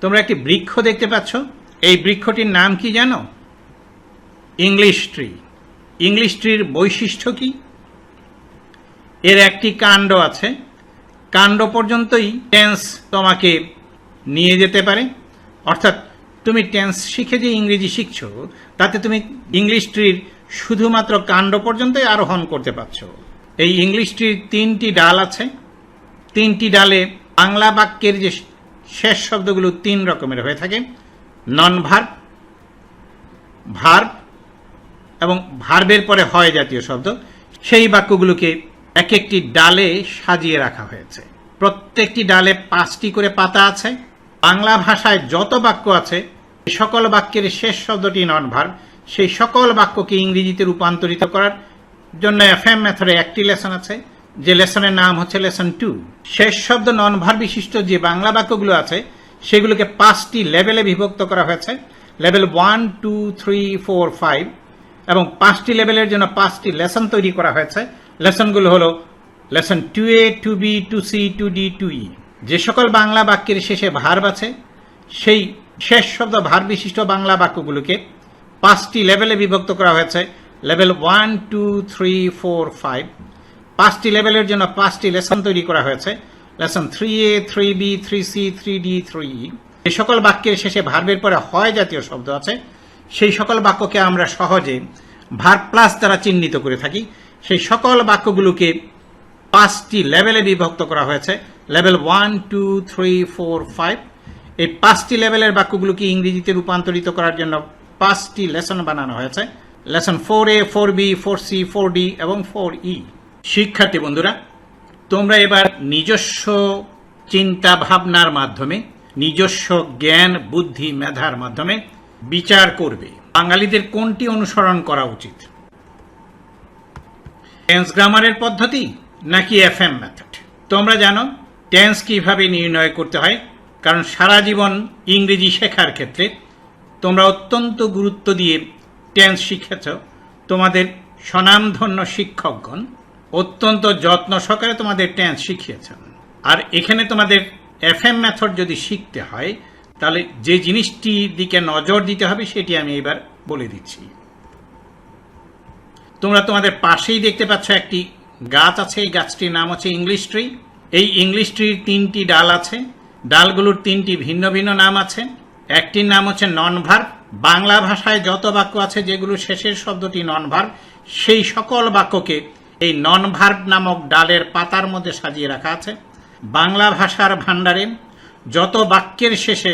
তোমরা একটি বৃক্ষ দেখতে পাচ্ছ। এই বৃক্ষটির নাম কি জানো? English tree. ইংলিশ ট্রির বৈশিষ্ট্য কি? এর একটি কাণ্ড আছে, কাণ্ড পর্যন্তই টেন্স তোমাকে নিয়ে যেতে পারে। অর্থাৎ তুমি টেন্স শিখে যে ইংরেজি শিখছো, তাতে তুমি ইংলিশ ট্রির শুধুমাত্র কাণ্ড পর্যন্তই আরোহণ করতে পারছো। এই ইংলিশ ট্রির 3টি ডাল আছে। 3টি ডালে বাংলা বাক্যের যে শেষ শব্দগুলো 3 রকমের হয়ে থাকে: নন ভার্ব, ভার্ব এবং ভার্বের পরে হয় জাতীয় শব্দ। সেই বাক্যগুলোকে এক একটি ডালে সাজিয়ে রাখা হয়েছে। প্রত্যেকটি ডালে 5টি করে পাতা আছে। বাংলা ভাষায় যত বাক্য আছে, সকল বাক্যের শেষ শব্দটি নন ভার্ব। সেই সকল বাক্যকে ইংরেজিতে রূপান্তরিত করার জন্য এফএম মেথডে একটি লেসন আছে, যে লেসনের নাম হচ্ছে লেসন 2। শেষ শব্দ নন ভার্ব বিশিষ্ট যে বাংলা বাক্যগুলো আছে, সেগুলোকে 5টি লেভেলে বিভক্ত করা হয়েছে। লেভেল 1, 2, 3, 4, 5 এবং 5টি লেভেলের জন্য 5টি লেসন তৈরি করা হয়েছে। লেসনগুলো হলো lesson 2A, 2B, 2C, 2D, 2E। যে সকল বাংলা বাক্যের শেষে ভার্ব আছে, সেই শেষ শব্দ ভার্ব বিশিষ্ট বাংলা বাক্যগুলোকে 5টি লেভেলে বিভক্ত করা হয়েছে। লেভেল 1, 2, 3, 4, 5। 5টি লেভেলের জন্য 5টি লেসন তৈরি করা হয়েছে। Lesson 3A, 3B, 3C, 3D, 3E। যে সকল বাক্যের শেষে ভার্বের পরে হয় জাতীয় শব্দ আছে, সেই সকল বাক্যকে আমরা সহজে ভার্ব প্লাস দ্বারা চিহ্নিত করে থাকি। সেই সকল বাক্যগুলোকে 5টি লেভেলে বিভক্ত করা হয়েছে। লেভেল 1, 2, 3, 4, 5। এই 5টি লেভেলের বাক্যগুলোকে ইংরেজিতে রূপান্তরিত করার জন্য 5টি লেসন বানানো হয়েছে। Lesson 4A, 4B, 4C, 4D এবং 4E। শিক্ষার্থী বন্ধুরা, তোমরা এবার নিজস্ব চিন্তা ভাবনার মাধ্যমে, নিজস্ব জ্ঞান বুদ্ধি মেধার মাধ্যমে বিচার করবে বাঙালিদের কোনটি অনুসরণ করা উচিত, টেন্স গ্রামারের পদ্ধতি নাকি এফএম মেথড। তোমরা জানো টেন্স কিভাবে নির্ণয় করতে হয়, কারণ সারা জীবন ইংরেজি শেখার ক্ষেত্রে তোমরা অত্যন্ত গুরুত্ব দিয়ে টেন্স শিখেছ। তোমাদের স্বনামধন্য শিক্ষকগণ অত্যন্ত যত্ন সহকারে তোমাদের টেন্স শিখিয়েছেন। আর এখানে তোমাদের এফএম মেথড যদি শিখতে হয়, তাহলে যে জিনিসটির দিকে নজর দিতে হবে সেটি আমি এবার বলে দিচ্ছি। তোমরা তোমাদের পাশেই দেখতে পাচ্ছ একটি গাছ আছে। এই গাছটির নাম হচ্ছে ইংলিশ ট্রি। এই ইংলিশ ট্রির 3টি ডাল আছে। ডালগুলোর 3টি ভিন্ন ভিন্ন নাম আছে। একটির নাম হচ্ছে নন ভার্ব। বাংলা ভাষায় যত বাক্য আছে যেগুলো শেষের শব্দটি নন ভার্ব, সেই সকল বাক্যকে এই নন ভার্ব নামক ডালের পাতার মধ্যে সাজিয়ে রাখা আছে। বাংলা ভাষার ভাণ্ডারে যত বাক্যের শেষে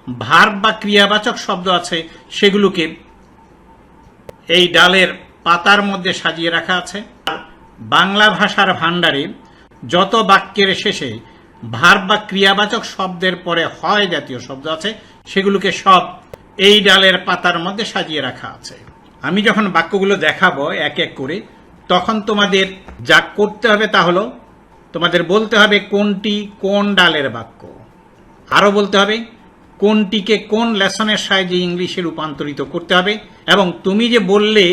ভার্ব বা ক্রিয়াবাচক শব্দ আছে, সেগুলোকে এই ডালের পাতার মধ্যে সাজিয়ে রাখা আছে। বাংলা ভাষার ভাণ্ডারে যত বাক্যের শেষে ভার্ব বা ক্রিয়াবাচক শব্দের পরে হয় জাতীয় শব্দ আছে, সেগুলোকে সব এই ডালের পাতার মধ্যে সাজিয়ে রাখা আছে। আমি যখন বাক্যগুলো দেখাবো এক এক করে, তখন তোমাদের যা করতে হবে তা হলো তোমাদের বলতে হবে কোনটি কোন ডালের বাক্য, আরও বলতে হবে কোনটিকে কোন লেসনের সাহায্যে ইংলিশে রূপান্তরিত করতে হবে, এবং তুমি যে বললে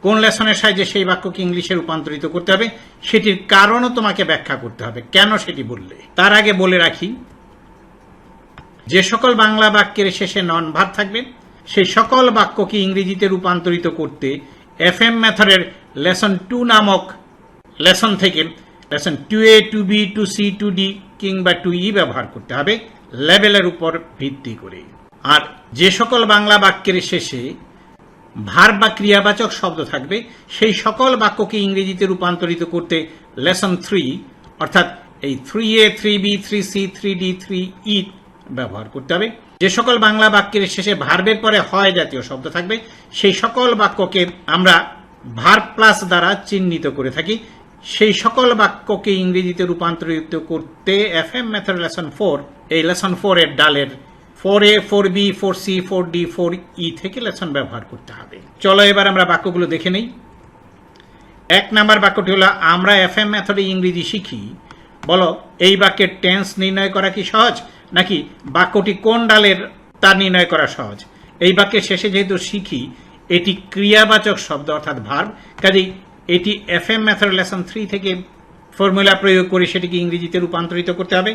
কোন লেসনের সাহায্যে সেই বাক্যকে ইংলিশে রূপান্তরিত করতে হবে, সেটির কারণও তোমাকে ব্যাখ্যা করতে হবে কেন সেটি বললে। তার আগে বলে রাখি, যে সকল বাংলা বাক্যের শেষে নন ভার্ব থাকবে, সেই সকল বাক্যকে ইংরেজিতে রূপান্তরিত করতে এফএম মেথডের লেসন 2 নামক লেসন থেকে lesson 2A, 2B, 2C, 2D কিংবা 2E ব্যবহার করতে হবে লেভেলের উপর ভিত্তি করে। আর যে সকল বাংলা বাক্যের শেষে ভার্ব বা ক্রিয়াবাচক শব্দ থাকবে, সেই সকল বাক্যকে ইংরেজিতে রূপান্তরিত করতে লেসন 3 অর্থাৎ এই 3A, 3B, 3C, 3D, 3E ব্যবহার করতে হবে। যে সকল বাংলা বাক্যের শেষে ভার্বের পরে হয় জাতীয় শব্দ থাকবে, সেই সকল বাক্যকে আমরা ভার্ব প্লাস দ্বারা চিহ্নিত করে থাকি। সেই সকল বাক্যকে ইংরেজিতে রূপান্তরিত করতে এফএম মেথড লেসন 4, এই লেসন 4 এর ডালের 4A, 4B, 4C, 4D, 4E থেকে লেসন ব্যবহার করতে হবে। চলো এবার আমরা বাক্যগুলো দেখে নেই। 1 নাম্বার বাক্যটি হলো, আমরা এফএম মেথডে ইংরেজি শিখি। বলো, এই বাক্যের টেন্স নির্ণয় করা কি সহজ, নাকি বাক্যটি কোন ডালের তা নির্ণয় করা সহজ? এই বাক্যের শেষে যেহেতু শিখি, এটি ক্রিয়াবাচক শব্দ অর্থাৎ ভার্ব, কাজেই এটি এফএম মেথড লেসন 3 থেকে ফর্মুলা প্রয়োগ করে সেটিকে ইংরেজিতে রূপান্তরিত করতে হবে।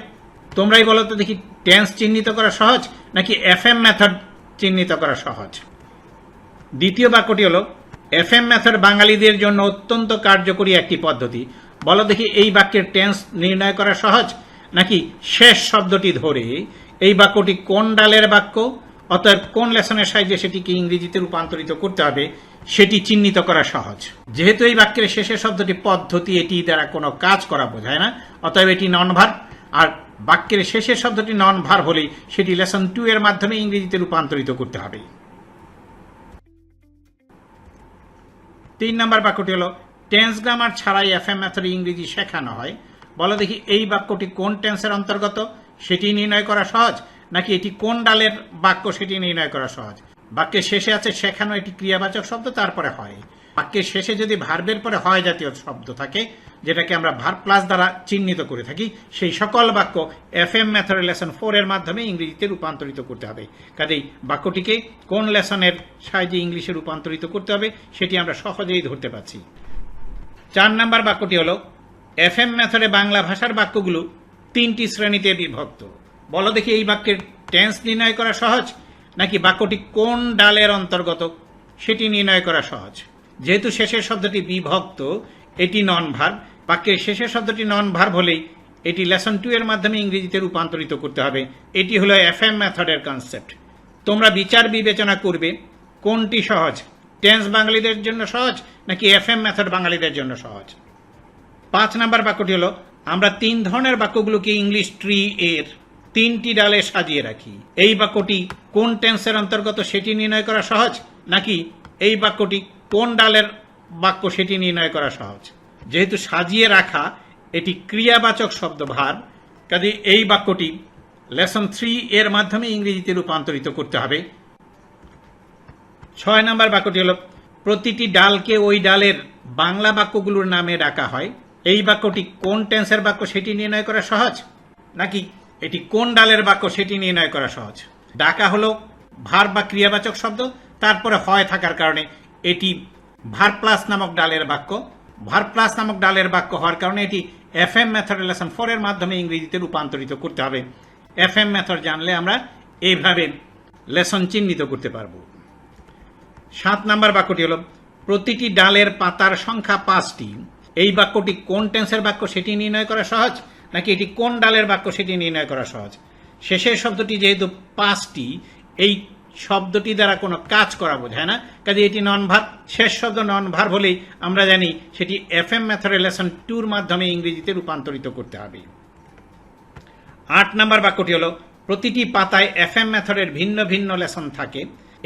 তোমরাই বলো তো দেখি, টেন্স চিহ্নিত করা সহজ নাকি এফএম মেথড চিহ্নিত করা সহজ? দ্বিতীয় বাক্যটি হলো, এফএম মেথড বাঙালিদের জন্য অত্যন্ত কার্যকরী একটি পদ্ধতি। বলো দেখি, এই বাক্যের টেন্স নির্ণয় করা সহজ নাকি শেষ শব্দটি ধরে এই বাক্যটি কোন ডালের বাক্য, অতএব কোন লেসনের সাহায্যে সেটিকে ইংরেজিতে রূপান্তরিত করতে হবে সেটি চিহ্নিত করা সহজ। যেহেতু এই বাক্যের শেষের শব্দটি পদ্ধতি, এটি দ্বারা কোনো কাজ করা বোঝায় না, অতএব এটি নন ভার্ব। আর বাক্যের শেষের শব্দটি নন ভার্ব হলেই সেটি লেসন 2 এর মাধ্যমে ইংরেজিতে রূপান্তরিত করতে হবে। 3 নম্বর বাক্যটি হলো, টেন্স গ্রামার ছাড়াই এফএম মেথডে ইংরেজি শেখানো হয়। বলো দেখি, এই বাক্যটি কোন টেন্সের অন্তর্গত সেটি নির্ণয় করা সহজ নাকি এটি কোন ডালের বাক্য সেটি নির্ণয় করা সহজ? বাক্যের শেষে আছে শেখানো, এটি ক্রিয়াবাচক শব্দ, তারপরে হয়। বাক্যের শেষে যদি ভার্বের পরে হয় জাতীয় শব্দ থাকে, যেটাকে আমরা ভার্ব প্লাস দ্বারা চিহ্নিত করে থাকি, সেই সকল বাক্য এফএম মেথড লেসন 4 এর মাধ্যমে ইংরেজিতে রূপান্তরিত করতে হবে। কাজেই বাক্যটিকে কোন লেসনের সাহায্যে ইংলিশে রূপান্তরিত করতে হবে সেটি আমরা সহজেই ধরতে পারছি। 4 নম্বর বাক্যটি হলো, এফএম মেথডে বাংলা ভাষার বাক্যগুলো 3টি শ্রেণীতে বিভক্ত। বলো দেখি, এই বাক্যের টেন্স নির্ণয় করা সহজ নাকি বাক্যটি কোন ডালের অন্তর্গত সেটি নির্ণয় করা সহজ? যেহেতু শেষের শব্দটি বিভক্ত, এটি নন ভার্ব। বাক্যের শেষের শব্দটি নন ভার্ব হলেই এটি লেসন 2 এর মাধ্যমে ইংরেজিতে রূপান্তরিত করতে হবে। এটি হলো এফএম মেথডের কনসেপ্ট। তোমরা বিচার বিবেচনা করবে কোনটি সহজ, টেন্স বাঙালিদের জন্য সহজ নাকি এফএম মেথড বাঙালিদের জন্য সহজ। 5 নম্বর বাক্যটি হলো, আমরা 3 ধরনের বাক্যগুলোকে ইংলিশ ট্রি এর 3টি ডালে সাজিয়ে রাখি। এই বাক্যটি কোন টেন্সের অন্তর্গত সেটি নির্ণয় করা সহজ নাকি এই বাক্যটি কোন ডালের বাক্য সেটি নির্ণয় করা সহজ? যেহেতু সাজিয়ে রাখা এটি ক্রিয়াবাচক শব্দ ভার্ব, কাজে এই বাক্যটি লেসন 3 এর মাধ্যমে ইংরেজিতে রূপান্তরিত করতে হবে। 6 নম্বর বাক্যটি হলো, প্রতিটি ডালকে ওই ডালের বাংলা বাক্যগুলোর নামে ডাকা হয়। এই বাক্যটি কোন টেন্সের বাক্য সেটি নির্ণয় করা সহজ নাকি এটি কোন ডালের বাক্য সেটি নির্ণয় করা সহজ? ডাকা হলো ভার্ব বা ক্রিয়াবাচক শব্দ, তারপরে হয় থাকার কারণে এটি ভার্ব প্লাস নামক ডালের বাক্য। ভার্ব প্লাস নামক ডালের বাক্য হওয়ার কারণে এটি এফএম মেথড লেসন 4 এর মাধ্যমে ইংরেজিতে রূপান্তরিত করতে হবে। এফএম মেথড জানলে আমরা এইভাবে লেসন চিহ্নিত করতে পারব। 7 নম্বর বাক্যটি হলো, প্রতিটি ডালের পাতার সংখ্যা 5টি। এই বাক্যটি কোন টেন্সের বাক্য সেটি নির্ণয় করা সহজ নাকি এটি কোন ডালের বাক্য সেটি নির্ণয় করা সহজ? শেষের শব্দটি যেহেতু 5টি, এই শব্দটি দ্বারা কোনো কাজ করা বোঝায় না, কাজে এটি নন ভার্ব। শেষ শব্দ নন ভার্ব হলেই আমরা জানি সেটি এফএম মেথড লেসন 2 এর মাধ্যমে ইংরেজিতে রূপান্তরিত করতে হবে। 8 নম্বর বাক্যটি হলো, প্রতিটি পাতায় এফএম মেথডের ভিন্ন ভিন্ন লেসন থাকে।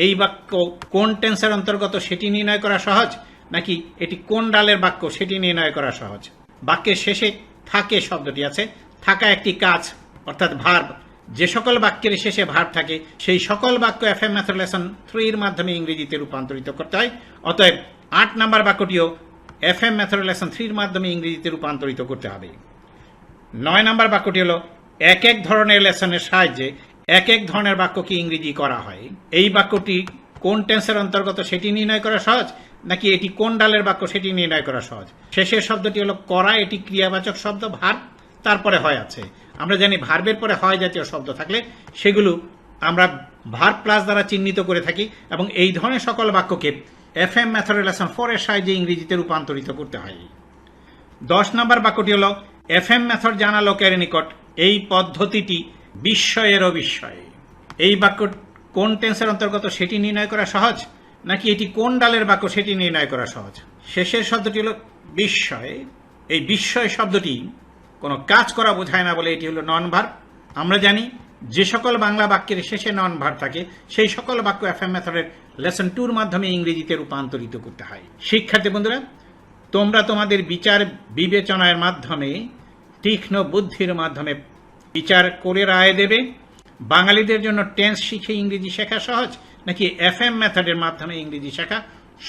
এই বাক্য কোন টেন্সের অন্তর্গত সেটি নির্ণয় করা সহজ নাকি এটি কোন ডালের বাক্য সেটি নির্ণয় করা সহজ? বাক্যের শেষে থাকে শব্দটি আছে, থাকা একটি কাজ অর্থাৎ ভার্ব। যে সকল বাক্যের শেষে ভার্ব থাকে সেই সকল বাক্য এফএম মেথড লেসন 3 এর মাধ্যমে ইংরেজিতে রূপান্তরিত করতে হয়। অতএব 8 নম্বর বাক্যটিও এফএম মেথড লেসন 3 এর মাধ্যমে ইংরেজিতে রূপান্তরিত করতে হবে। 9 নম্বর বাক্যটি হলো, এক এক ধরনের লেসনের সাহায্যে এক এক ধরনের বাক্যকে ইংরেজি করা হয়। এই বাক্যটি কোন টেন্সের অন্তর্গত সেটি নির্ণয় করা সহজ নাকি এটি কোন ডালের বাক্য সেটি নির্ণয় করা সহজ? শেষের শব্দটি হলো করা, এটি ক্রিয়াবাচক শব্দ ভার্ব, তারপরে হয় আছে। আমরা জানি ভার্বের পরে হয় জাতীয় শব্দ থাকলে সেগুলো আমরা ভার্ব প্লাস দ্বারা চিহ্নিত করে থাকি এবং এই ধরনের সকল বাক্যকে এফএম মেথড লেসন 4 এর সাহায্যে ইংরেজিতে রূপান্তরিত করতে হয়। 10 নম্বর বাক্যটি হলো, এফএম মেথড জানা লোকের নিকট এই পদ্ধতিটি বিস্ময়ের অবিস্ময়। এই বাক্য কোন টেন্সের অন্তর্গত সেটি নির্ণয় করা সহজ নাকি এটি কোন ডালের বাক্য সেটি নির্ণয় করা সহজ? শেষের শব্দটি হলো বিস্ময়। এই বিস্ময় শব্দটি কোনো কাজ করা বোঝায় না বলে এটি হলো নন ভার্ব। আমরা জানি যে সকল বাংলা বাক্যের শেষে নন ভার্ব থাকে সেই সকল বাক্য এফএম মেথডের লেসন 2 এর মাধ্যমে ইংরেজিতে রূপান্তরিত করতে হয়। শিক্ষার্থী বন্ধুরা, তোমরা তোমাদের বিচার বিবেচনার মাধ্যমে, তীক্ষ্ণ বুদ্ধির মাধ্যমে বিচার করে রায় দেবে বাঙালিদের জন্য টেন্স শিখে ইংরেজি শেখা সহজ নাকি এফএম মেথডের মাধ্যমে ইংরেজি শেখা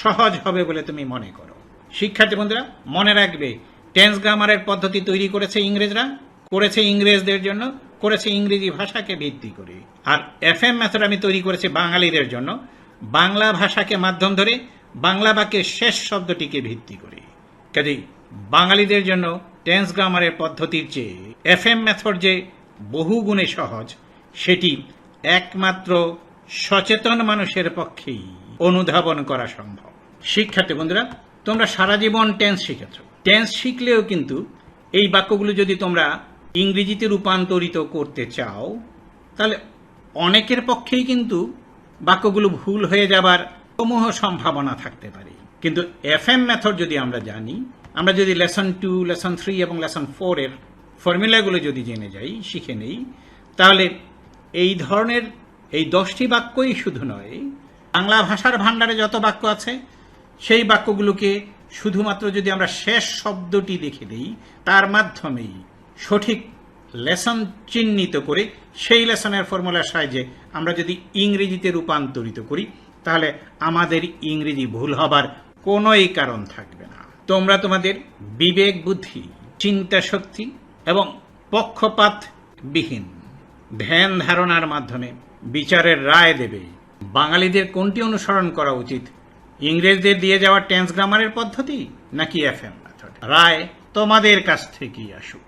সহজ হবে বলে তুমি মনে করো। শিক্ষার্থী বন্ধুরা, মনে রাখবে টেন্স গ্রামারের পদ্ধতি তৈরি করেছে ইংরেজরা, করেছে ইংরেজদের জন্য, করেছে ইংরেজি ভাষাকে ভিত্তি করে। আর এফএম মেথড আমি তৈরি করেছি বাঙালিদের জন্য, বাংলা ভাষাকে মাধ্যম ধরে বাংলা বাক্যের শেষ শব্দটিকে ভিত্তি করে। কাজেই বাঙালিদের জন্য টেন্স গ্রামারের পদ্ধতির চেয়ে এফএম মেথড যে বহুগুণে সহজ, সেটি একমাত্র সচেতন মানুষের পক্ষেই অনুধাবন করা সম্ভব। শিক্ষার্থী বন্ধুরা, তোমরা সারা জীবন টেন্স শিখেছ। টেন্স শিখলেও কিন্তু এই বাক্যগুলো যদি তোমরা ইংরেজিতে রূপান্তরিত করতে চাও, তাহলে অনেকের পক্ষেই কিন্তু বাক্যগুলো ভুল হয়ে যাবার সমূহ সম্ভাবনা থাকতে পারে। কিন্তু এফএম মেথড যদি আমরা জানি, আমরা যদি লেসন 2, লেসন 3 এবং লেসন 4 এর ফর্মুলাগুলো যদি জেনে যাই, শিখে নেই, তাহলে এই ধরনের এই 10টি বাক্যই শুধু নয়, বাংলা ভাষার ভাণ্ডারে যত বাক্য আছে সেই বাক্যগুলোকে শুধুমাত্র যদি আমরা শেষ শব্দটি দেখে দিই, তার মাধ্যমেই সঠিক লেসন চিহ্নিত করে সেই লেসনের ফর্মুলার সাহায্যে আমরা যদি ইংরেজিতে রূপান্তরিত করি, তাহলে আমাদের ইংরেজি ভুল হবার কোনোই কারণ থাকবে না। তোমরা তোমাদের বিবেক বুদ্ধি, চিন্তা শক্তি এবং পক্ষপাতবিহীন ধ্যান ধারণার মাধ্যমে বিচারের রায় দেবে বাঙালিদের কোনটি অনুসরণ করা উচিত, ইংরেজদের দিয়ে যাওয়া টেন্স গ্রামারের পদ্ধতি নাকি এফএম মেথড। রায় তোমাদের কাছ থেকেই আসুক।